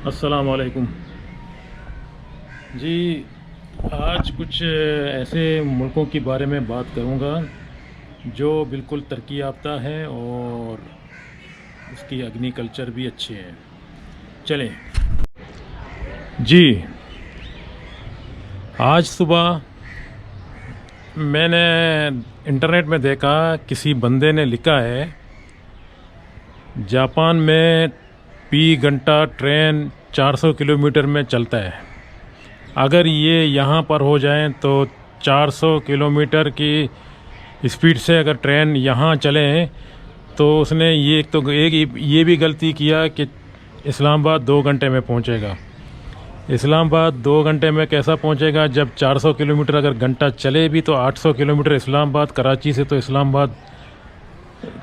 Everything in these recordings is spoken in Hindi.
अस्सलाम वालेकुम जी। आज कुछ ऐसे मुल्कों के बारे में बात करूंगा जो बिल्कुल तरक्की याफ्ता है और उसकी अग्नि कल्चर भी अच्छे हैं। चलें जी। आज सुबह मैंने इंटरनेट में देखा, किसी बंदे ने लिखा है जापान में फी घंटा ट्रेन 400 किलोमीटर में चलता है। अगर ये यहाँ पर हो जाए तो 400 किलोमीटर की स्पीड से अगर ट्रेन यहाँ चले तो उसने ये भी गलती किया कि इस्लामाबाद 2 घंटे में पहुँचेगा। इस्लामाबाद 2 घंटे में कैसा पहुँचेगा जब 400 किलोमीटर अगर घंटा चले भी तो 800 किलोमीटर इस्लामाबाद, कराची से तो इस्लामाबाद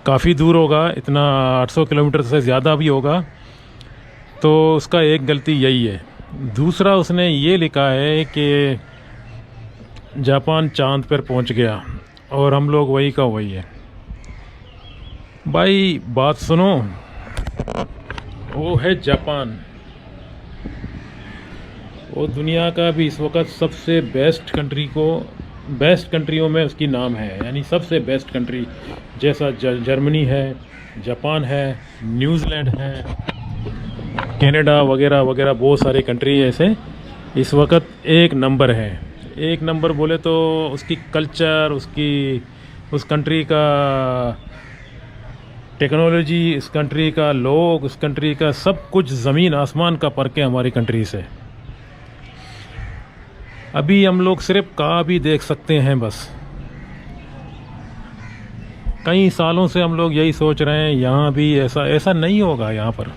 काफ़ी दूर होगा, इतना 800 किलोमीटर से ज़्यादा भी होगा। तो उसका एक गलती यही है। दूसरा, उसने ये लिखा है कि जापान चांद पर पहुंच गया और हम लोग वही का वही है। भाई बात सुनो, वो है जापान। वो दुनिया का भी इस वक्त सबसे बेस्ट कंट्रियों में उसकी नाम है, यानी सबसे बेस्ट कंट्री। जैसा जर्मनी है, जापान है, न्यूजीलैंड है, कनाडा वगैरह वगैरह बहुत सारे कंट्री ऐसे इस वक्त एक नंबर है। एक नंबर बोले तो उसकी कल्चर, उस कंट्री का टेक्नोलॉजी, इस कंट्री का लोग, उस कंट्री का सब कुछ ज़मीन आसमान का फ़र्क है हमारी कंट्री से। अभी हम लोग सिर्फ का भी देख सकते हैं बस। कई सालों से हम लोग यही सोच रहे हैं यहाँ भी ऐसा नहीं होगा यहाँ पर।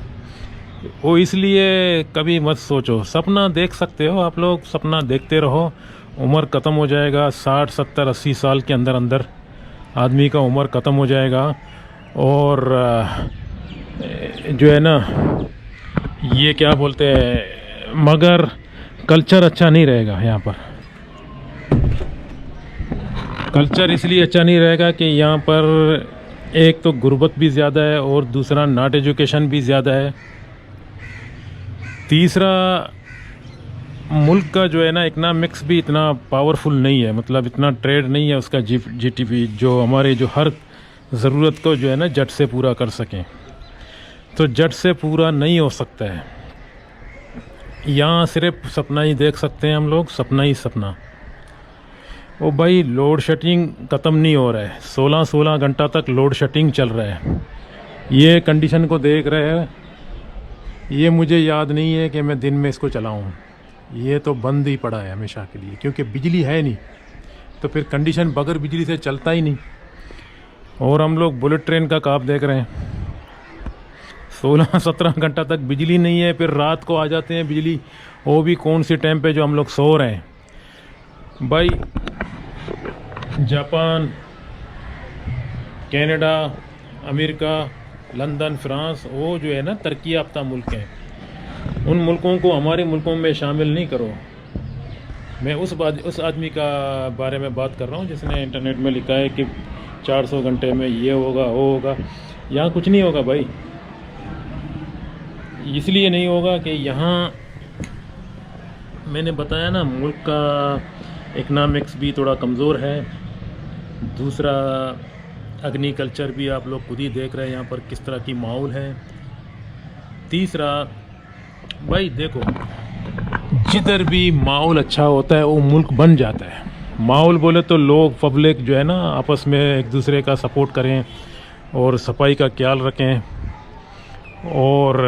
वो इसलिए कभी मत सोचो। सपना देख सकते हो आप लोग, सपना देखते रहो। उम्र ख़त्म हो जाएगा, 60 70 80 साल के अंदर अंदर आदमी का उम्र ख़त्म हो जाएगा। और जो है ना, ये क्या बोलते हैं, मगर कल्चर अच्छा नहीं रहेगा यहाँ पर। कल्चर इसलिए अच्छा नहीं रहेगा कि यहाँ पर एक तो गुर्बत भी ज़्यादा है और दूसरा नॉट एजुकेशन भी ज़्यादा है। तीसरा, मुल्क का जो है ना इकनॉमिक्स भी इतना पावरफुल नहीं है, मतलब इतना ट्रेड नहीं है उसका जीडीपी जो हमारे जो हर ज़रूरत को जो है ना झट से पूरा कर सकें। तो झट से पूरा नहीं हो सकता है। यहाँ सिर्फ सपना ही देख सकते हैं हम लोग, सपना ही सपना। ओ भाई, लोड शेडिंग ख़त्म नहीं हो रहा है। 16 घंटा तक लोड शेडिंग चल रहा है। ये कंडीशन को देख रहे हैं, ये मुझे याद नहीं है कि मैं दिन में इसको चलाऊं। ये तो बंद ही पड़ा है हमेशा के लिए, क्योंकि बिजली है नहीं। तो फिर कंडीशन बगैर बिजली से चलता ही नहीं। और हम लोग बुलेट ट्रेन का काप देख रहे हैं, 16-17 घंटा तक बिजली नहीं है, फिर रात को आ जाते हैं बिजली। वो भी कौन सी टाइम पे जो हम लोग सो रहे हैं। भाई Japan, Canada, America, London, France, वो जो है ना तरक्की याफ्ता मुल्क हैं। उन मुल्कों को हमारे मुल्कों में शामिल नहीं करो। मैं उस आदमी का बारे में बात कर रहा हूँ जिसने इंटरनेट में लिखा है कि 400 घंटे में ये होगा वो होगा। यहाँ कुछ नहीं होगा भाई। इसलिए नहीं होगा कि यहाँ मैंने बताया ना, मुल्क का इकनॉमिक्स भी थोड़ा कमज़ोर है। दूसरा, अग्नि कल्चर भी आप लोग खुद ही देख रहे हैं यहाँ पर किस तरह की माहौल है। तीसरा, भाई देखो, जिधर भी माहौल अच्छा होता है वो मुल्क बन जाता है। माहौल बोले तो लोग, पब्लिक जो है ना, आपस में एक दूसरे का सपोर्ट करें और सफाई का ख्याल रखें और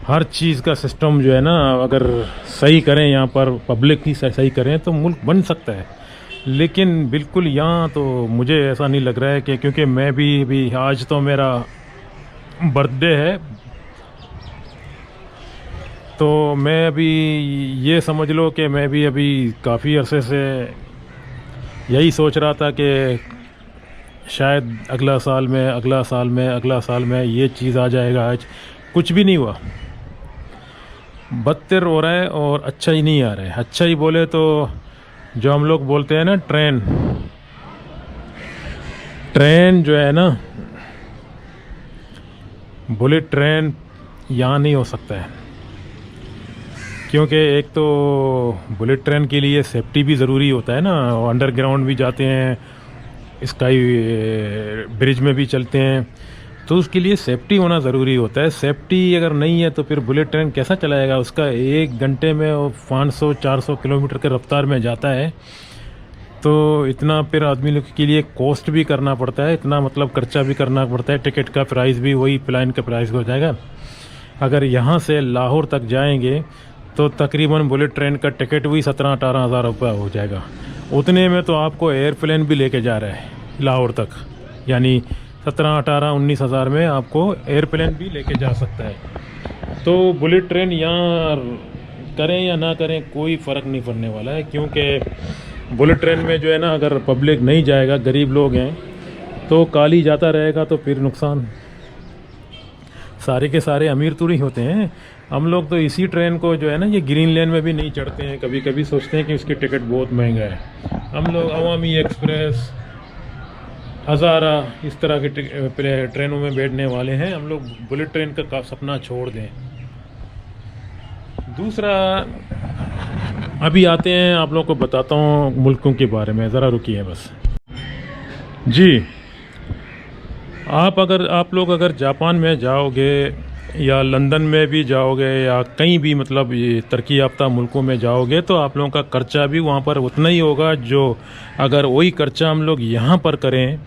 हर चीज़ का सिस्टम जो है ना अगर सही करें, यहाँ पर पब्लिक ही सही करें तो मुल्क बन सकता है। लेकिन बिल्कुल यहाँ तो मुझे ऐसा नहीं लग रहा है कि, क्योंकि मैं भी आज तो मेरा बर्थडे है, तो मैं अभी ये समझ लो कि मैं भी अभी काफ़ी अरसे से यही सोच रहा था कि शायद अगला साल में ये चीज़ आ जाएगा। आज कुछ भी नहीं हुआ, बदतर हो रहा है और अच्छा ही नहीं आ रहा है। अच्छा ही बोले तो जो हम लोग बोलते हैं ना, ट्रेन जो है ना, बुलेट ट्रेन यहाँ नहीं हो सकता है, क्योंकि एक तो बुलेट ट्रेन के लिए सेफ्टी भी ज़रूरी होता है ना। अंडरग्राउंड भी जाते हैं, स्काई ब्रिज में भी चलते हैं, तो उसके लिए सेफ्टी होना ज़रूरी होता है। सेफ्टी अगर नहीं है तो फिर बुलेट ट्रेन कैसा चलाएगा? उसका 1 घंटे में वो 500-400 किलोमीटर के रफ्तार में जाता है, तो इतना फिर आदमी लोग के लिए कॉस्ट भी करना पड़ता है, इतना मतलब खर्चा भी करना पड़ता है। टिकट का प्राइस भी वही प्लान का प्राइस हो जाएगा। अगर यहाँ से लाहौर तक जाएंगे तो तकरीबन बुलेट ट्रेन का टिकट भी 17-18 हज़ार रुपये हो जाएगा। उतने में तो आपको एयरप्लेन भी लेके जा रहा है लाहौर तक, यानी 17-18-19 हज़ार में आपको एयरप्लेन भी लेके जा सकता है। तो बुलेट ट्रेन यहाँ करें या ना करें कोई फ़र्क नहीं पड़ने वाला है, क्योंकि बुलेट ट्रेन में जो है ना, अगर पब्लिक नहीं जाएगा, गरीब लोग हैं, तो काली जाता रहेगा तो फिर नुकसान। सारे के सारे अमीर तो नहीं होते हैं। हम लोग तो इसी ट्रेन को जो है ना, ये ग्रीन लेन में भी नहीं चढ़ते हैं। कभी कभी सोचते हैं कि उसकी टिकट बहुत महंगा है। हम लोग अवामी एक्सप्रेस, हज़ारा, इस तरह के ट्रेनों में बैठने वाले हैं। हम लोग बुलेट ट्रेन का सपना छोड़ दें। दूसरा, अभी आते हैं, आप लोगों को बताता हूँ मुल्कों के बारे में, ज़रा रुकिए बस जी। आप लोग अगर जापान में जाओगे या लंदन में भी जाओगे या कहीं भी मतलब ये तरक्की याफ्ता मुल्कों में जाओगे, तो आप लोगों का खर्चा भी वहाँ पर उतना ही होगा जो अगर वही खर्चा हम लोग यहाँ पर करें।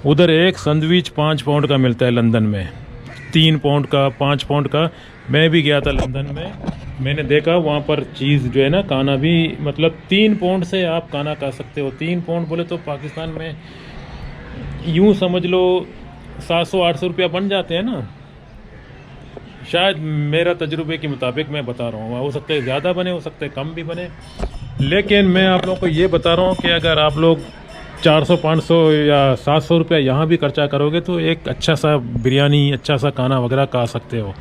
उधर एक सैंडविच 5 पाउंड का मिलता है लंदन में, 3 पाउंड का, 5 पाउंड का। मैं भी गया था लंदन में, मैंने देखा वहाँ पर चीज़ जो है ना, खाना भी मतलब 3 पाउंड से आप खाना खा सकते हो। 3 पाउंड बोले तो पाकिस्तान में यूँ समझ लो 700-800 रुपया बन जाते हैं ना, शायद मेरा तजुर्बे के मुताबिक मैं बता रहा हूँ। हो सकता है ज़्यादा बने, हो सकता है कम भी बने, लेकिन मैं आप लोगों को ये बता रहा हूँ कि अगर आप लोग 400-500 या 700 रुपया यहाँ भी खर्चा करोगे तो एक अच्छा सा बिरयानी, अच्छा सा खाना वगैरह खा सकते हो।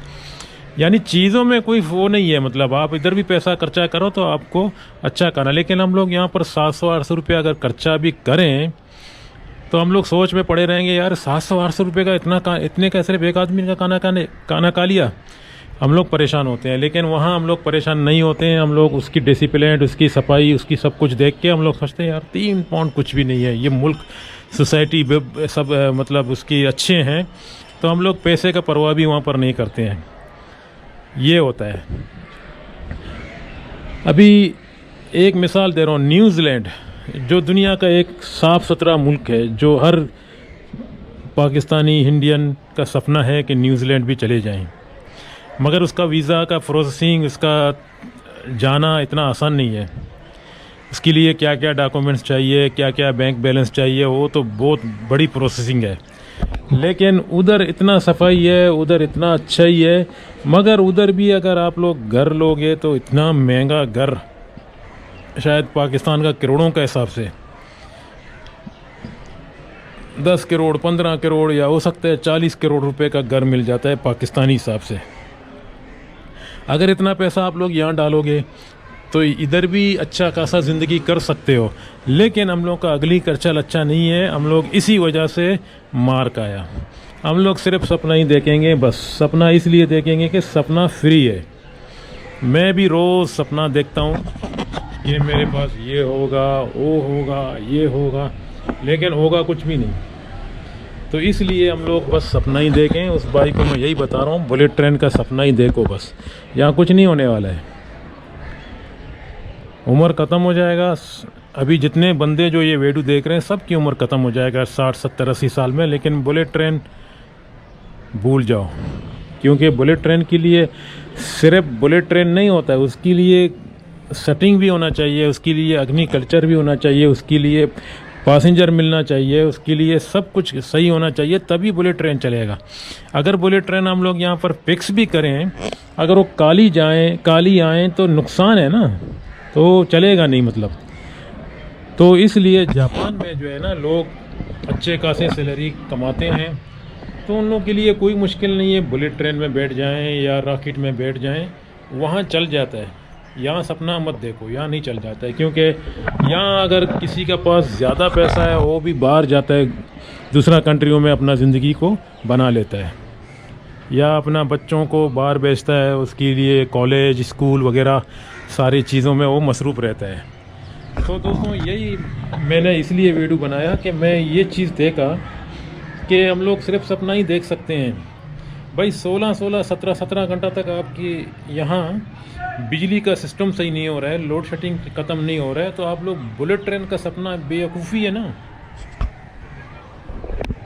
यानी चीज़ों में कोई वो नहीं है, मतलब आप इधर भी पैसा खर्चा करो तो आपको अच्छा खाना। लेकिन हम लोग यहाँ पर 700-800 रुपया अगर खर्चा भी करें तो हम लोग सोच में पड़े रहेंगे, यार 700-800 रुपये का इतने का सिर्फ एक आदमी का खाना खा लिया। हम लोग परेशान होते हैं, लेकिन वहाँ हम लोग परेशान नहीं होते हैं। हम लोग उसकी डिसिप्लिन, उसकी सफाई, उसकी सब कुछ देख के हम लोग सोचते हैं यार 3 पाउंड कुछ भी नहीं है, ये मुल्क, सोसाइटी सब मतलब उसकी अच्छे हैं, तो हम लोग पैसे का परवाह भी वहाँ पर नहीं करते हैं। ये होता है। अभी एक मिसाल दे रहा हूँ, न्यूज़ीलैंड जो दुनिया का एक साफ़ सुथरा मुल्क है, जो हर पाकिस्तानी इंडियन का सपना है कि न्यूज़ीलैंड भी चले जाएं, मगर उसका वीज़ा का प्रोसेसिंग, उसका जाना इतना आसान नहीं है। उसके लिए क्या क्या डॉक्यूमेंट्स चाहिए, क्या क्या बैंक बैलेंस चाहिए, वो तो बहुत बड़ी प्रोसेसिंग है। लेकिन उधर इतना सफाई है, उधर इतना अच्छा ही है, मगर उधर भी अगर आप लोग घर लोगे तो इतना महंगा घर, शायद पाकिस्तान का करोड़ों का हिसाब से 10 करोड़, 15 करोड़ या हो सकता है 40 करोड़ रुपए का घर मिल जाता है पाकिस्तानी हिसाब से। अगर इतना पैसा आप लोग यहाँ डालोगे तो इधर भी अच्छा खासा ज़िंदगी कर सकते हो। लेकिन हम लोग का अगली खर्चा अच्छा नहीं है। हम लोग इसी वजह से मार खाया। हम लोग सिर्फ सपना ही देखेंगे, बस सपना इसलिए देखेंगे कि सपना फ्री है। मैं भी रोज़ सपना देखता हूँ कि मेरे पास ये होगा, वो होगा, ये होगा, लेकिन होगा कुछ भी नहीं। तो इसलिए हम लोग बस सपना ही देखें। उस भाई को मैं यही बता रहा हूँ, बुलेट ट्रेन का सपना ही देखो बस, यहाँ कुछ नहीं होने वाला है। उम्र ख़त्म हो जाएगा। अभी जितने बंदे जो ये वीडियो देख रहे हैं सबकी उम्र ख़त्म हो जाएगा 60, 70, 80 साल में। लेकिन बुलेट ट्रेन भूल जाओ, क्योंकि बुलेट ट्रेन के लिए सिर्फ बुलेट ट्रेन नहीं होता है, उसके लिए सेटिंग भी होना चाहिए, उसके लिए अग्नि कल्चर भी होना चाहिए, उसके लिए पैसेंजर मिलना चाहिए, उसके लिए सब कुछ सही होना चाहिए, तभी बुलेट ट्रेन चलेगा। अगर बुलेट ट्रेन हम लोग यहाँ पर फिक्स भी करें, अगर वो काली आएँ तो नुकसान है ना, तो चलेगा नहीं मतलब। तो इसलिए जापान में जो है ना, लोग अच्छे खासे सैलरी कमाते हैं, तो उन लोगों के लिए कोई मुश्किल नहीं है, बुलेट ट्रेन में बैठ जाएं या रॉकेट में बैठ जाएं, वहाँ चल जाता है। यहाँ सपना मत देखो, यहाँ नहीं चल जाता है, क्योंकि यहाँ अगर किसी के पास ज़्यादा पैसा है वो भी बाहर जाता है, दूसरा कंट्रियों में अपना ज़िंदगी को बना लेता है। या अपना बच्चों को बाहर भेजता है, उसके लिए कॉलेज स्कूल वगैरह सारी चीज़ों में वो मसरूफ़ रहता है। तो दोस्तों यही मैंने इसलिए वीडियो बनाया कि मैं ये चीज़ देखा कि हम लोग सिर्फ सपना ही देख सकते हैं। भाई 16-16, 17-17 घंटा तक आपकी यहाँ बिजली का सिस्टम सही नहीं हो रहा है, लोड शेडिंग ख़त्म नहीं हो रहा है, तो आप लोग बुलेट ट्रेन का सपना बेवकूफ़ी है ना।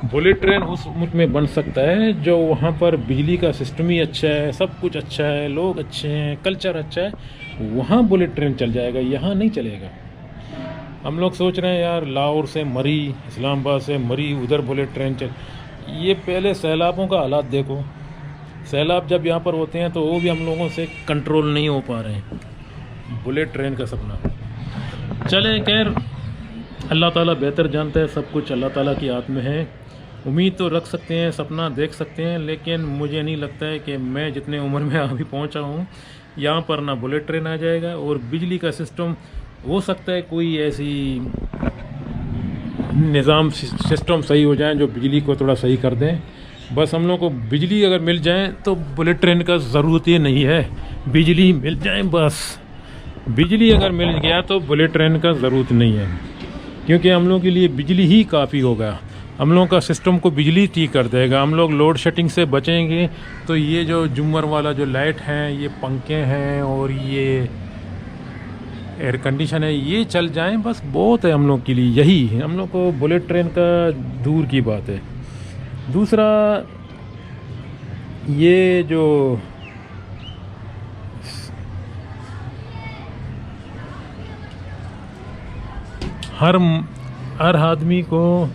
बुलेट ट्रेन उस मुल्क में बन सकता है जो वहाँ पर बिजली का सिस्टम ही अच्छा है, सब कुछ अच्छा है, लोग अच्छे हैं, कल्चर अच्छा है, वहाँ बुलेट ट्रेन चल जाएगा, यहाँ नहीं चलेगा। हम लोग सोच रहे हैं यार लाहौर से मरी, इस्लामाबाद से मरी, उधर बुलेट ट्रेन चल। ये पहले सैलाबों का हालात देखो, सैलाब जब यहाँ पर होते हैं तो वो भी हम लोगों से कंट्रोल नहीं हो पा रहे हैं। बुलेट ट्रेन का सपना चले, खैर अल्लाह ताला बेहतर जानता है, सब कुछ अल्लाह ताला की हाथ में है। उम्मीद तो रख सकते हैं, सपना देख सकते हैं, लेकिन मुझे नहीं लगता है कि मैं जितने उम्र में अभी पहुंचा हूं यहाँ पर ना बुलेट ट्रेन आ जाएगा। और बिजली का सिस्टम हो सकता है कोई ऐसी निज़ाम सिस्टम सही हो जाए जो बिजली को थोड़ा सही कर दें। बस हम लोग को बिजली अगर मिल जाए तो बुलेट ट्रेन का ज़रूरत ही नहीं है, बिजली मिल जाए बस। बिजली अगर मिल गया तो बुलेट ट्रेन का ज़रूरत नहीं है, क्योंकि हम लोग के लिए बिजली ही काफ़ी होगा। हम लोगों का सिस्टम को बिजली ठीक कर देगा, हम लोग लोड शेडिंग से बचेंगे। तो ये जो झूमर वाला जो लाइट है, ये पंखे हैं और ये एयर कंडीशन है, ये चल जाएं बस बहुत है हम लोग के लिए। यही हम लोग को बुलेट ट्रेन का दूर की बात है। दूसरा ये जो हर आदमी को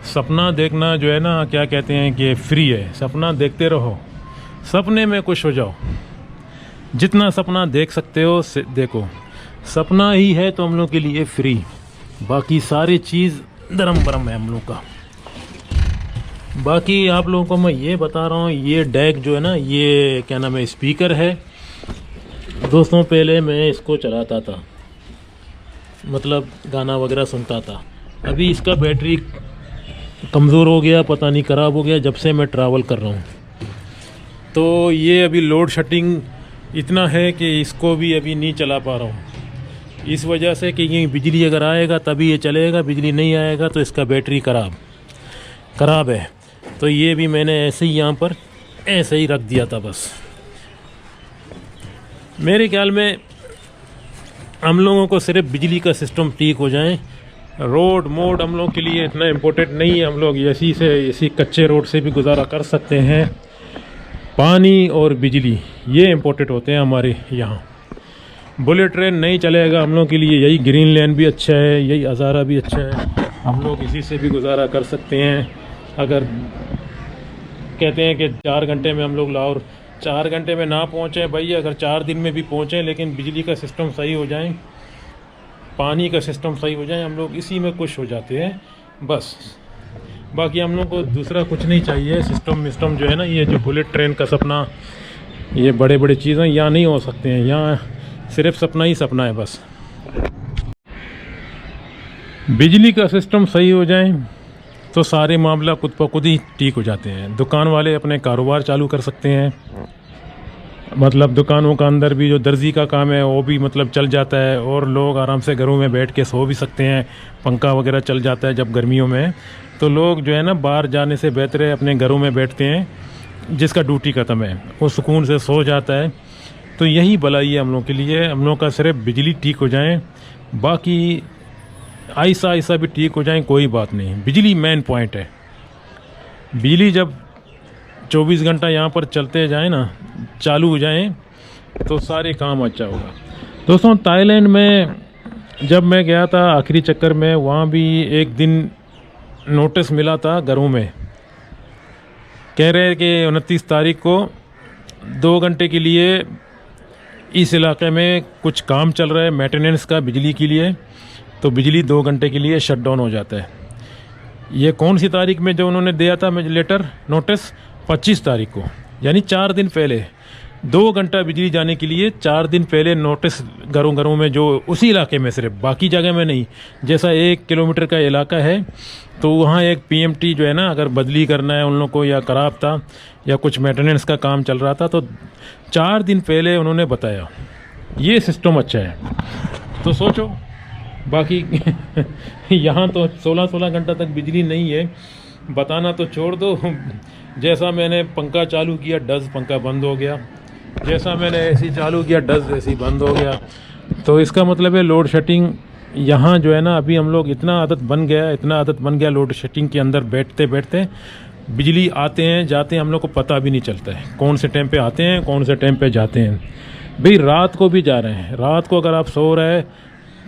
सपना देखना जो है ना, क्या कहते हैं कि फ्री है। सपना देखते रहो, सपने में खुश हो जाओ, जितना सपना देख सकते हो देखो। सपना ही है तो हम लोग के लिए फ्री, बाकी सारी चीज़ धर्म बरम है हम लोग का। बाकी आप लोगों को मैं ये बता रहा हूँ, ये डैक जो है ना, ये क्या नाम है, स्पीकर है दोस्तों। पहले मैं इसको चलाता था, मतलब गाना वगैरह सुनता था। अभी इसका बैटरी कमज़ोर हो गया, पता नहीं ख़राब हो गया जब से मैं ट्रैवल कर रहा हूँ। तो ये अभी लोड शेडिंग इतना है कि इसको भी अभी नहीं चला पा रहा हूँ, इस वजह से कि ये बिजली अगर आएगा तभी ये चलेगा, बिजली नहीं आएगा तो इसका बैटरी ख़राब है। तो ये भी मैंने ऐसे ही यहाँ पर ऐसे ही रख दिया था बस। मेरे ख्याल में हम लोगों को सिर्फ बिजली का सिस्टम ठीक हो जाए। रोड मोड हम लोग के लिए इतना इम्पोर्टेंट नहीं है, हम लोग ऐसी कच्चे रोड से भी गुजारा कर सकते हैं। पानी और बिजली ये इम्पोर्टेंट होते हैं हमारे यहाँ। बुलेट ट्रेन नहीं चलेगा हम लोग के लिए, यही ग्रीन लैंड भी अच्छा है, यही हज़ारा भी अच्छा है, हम लोग इसी से भी गुजारा कर सकते हैं। अगर कहते हैं कि 4 घंटे में हम लोग लाहौर, 4 घंटे में ना पहुँचें भाई, अगर 4 दिन में भी पहुँचें, लेकिन बिजली का सिस्टम सही हो जाए, पानी का सिस्टम सही हो जाए, हम लोग इसी में खुश हो जाते हैं बस। बाकी हम लोग को दूसरा कुछ नहीं चाहिए। सिस्टम जो है ना, ये जो बुलेट ट्रेन का सपना, ये बड़े बड़े चीज़ें यहाँ नहीं हो सकते हैं, यहाँ सिर्फ सपना ही सपना है बस। बिजली का सिस्टम सही हो जाए तो सारे मामला खुद ब खुद ही ठीक हो जाते हैं। दुकान वाले अपने कारोबार चालू कर सकते हैं, मतलब दुकानों का अंदर भी जो दर्जी का काम है वो भी मतलब चल जाता है, और लोग आराम से घरों में बैठ के सो भी सकते हैं। पंखा वगैरह चल जाता है जब गर्मियों में, तो लोग जो है ना बाहर जाने से बेहतर है अपने घरों में बैठते हैं, जिसका ड्यूटी ख़त्म है वो सुकून से सो जाता है। तो यही भलाई है हम लोग के लिए। हम लोग का सिर्फ बिजली ठीक हो जाए, बाकी ऐसा ऐसा भी ठीक हो जाए कोई बात नहीं, बिजली मेन पॉइंट है। बिजली जब 24 घंटा यहाँ पर चलते जाए ना, चालू हो जाए, तो सारे काम अच्छा होगा। दोस्तों थाईलैंड में जब मैं गया था आखिरी चक्कर में, वहाँ भी एक दिन नोटिस मिला था घरों में, कह रहे कि 29 तारीख को 2 घंटे के लिए इस इलाके में कुछ काम चल रहा है मेंटेनेंस का बिजली के लिए, तो बिजली 2 घंटे के लिए शट डाउन हो जाता है। ये कौन सी तारीख में जो उन्होंने दिया था मुझे लेटर नोटिस, 25 तारीख को, यानी 4 दिन पहले। 2 घंटा बिजली जाने के लिए 4 दिन पहले नोटिस घरों घरों में, जो उसी इलाके में, सिर्फ बाकी जगह में नहीं। जैसा 1 किलोमीटर का इलाका है तो वहाँ एक पीएमटी जो है ना, अगर बदली करना है उन लोग को, या ख़राब था या कुछ मेंटेनेंस का काम चल रहा था, तो 4 दिन पहले उन्होंने बताया। ये सिस्टम अच्छा है। तो सोचो, बाकी यहाँ तो 16-16 घंटा तक बिजली नहीं है, बताना तो छोड़ दो। जैसा मैंने पंखा चालू किया डज पंखा बंद हो गया, जैसा मैंने एसी चालू किया डज एसी बंद हो गया। तो इसका मतलब है लोड शेडिंग यहाँ जो है ना, अभी हम लोग इतना आदत बन गया लोड शेडिंग के अंदर बैठते बैठते। बिजली आते हैं जाते हैं, हम लोग को पता भी नहीं चलता है कौन से टाइम पे आते हैं कौन से टाइम पे जाते हैं। भाई रात को भी जा रहे हैं, रात को अगर आप सो रहे हैं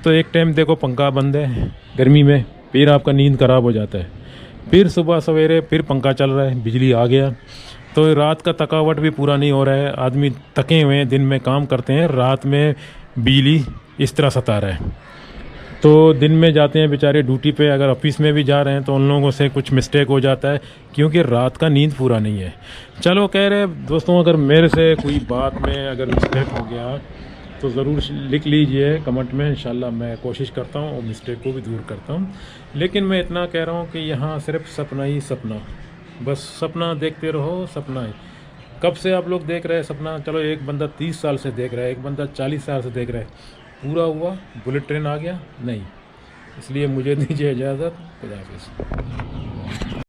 तो एक टाइम देखो पंखा बंद है गर्मी में, फिर आपका नींद ख़राब हो जाता है, फिर सुबह सवेरे फिर पंखा चल रहा है, बिजली आ गया, तो रात का थकावट भी पूरा नहीं हो रहा है। आदमी थके हुए हैं, दिन में काम करते हैं, रात में बिजली इस तरह सता रहा है। तो दिन में जाते हैं बेचारे ड्यूटी पे, अगर ऑफिस में भी जा रहे हैं तो उन लोगों से कुछ मिस्टेक हो जाता है, क्योंकि रात का नींद पूरा नहीं है। चलो कह रहे दोस्तों, अगर मेरे से कोई बात में अगर मिस्टेक हो गया तो ज़रूर लिख लीजिए कमेंट में, इंशाल्लाह मैं कोशिश करता हूँ और मिस्टेक को भी दूर करता हूँ। लेकिन मैं इतना कह रहा हूँ कि यहाँ सिर्फ सपना ही सपना, बस सपना देखते रहो, सपना ही। कब से आप लोग देख रहे हैं सपना? चलो एक बंदा 30 साल से देख रहा है, एक बंदा 40 साल से देख रहा है, पूरा हुआ? बुलेट ट्रेन आ गया? नहीं। इसलिए मुझे दीजिए इजाज़त। खुदा हाफिज़।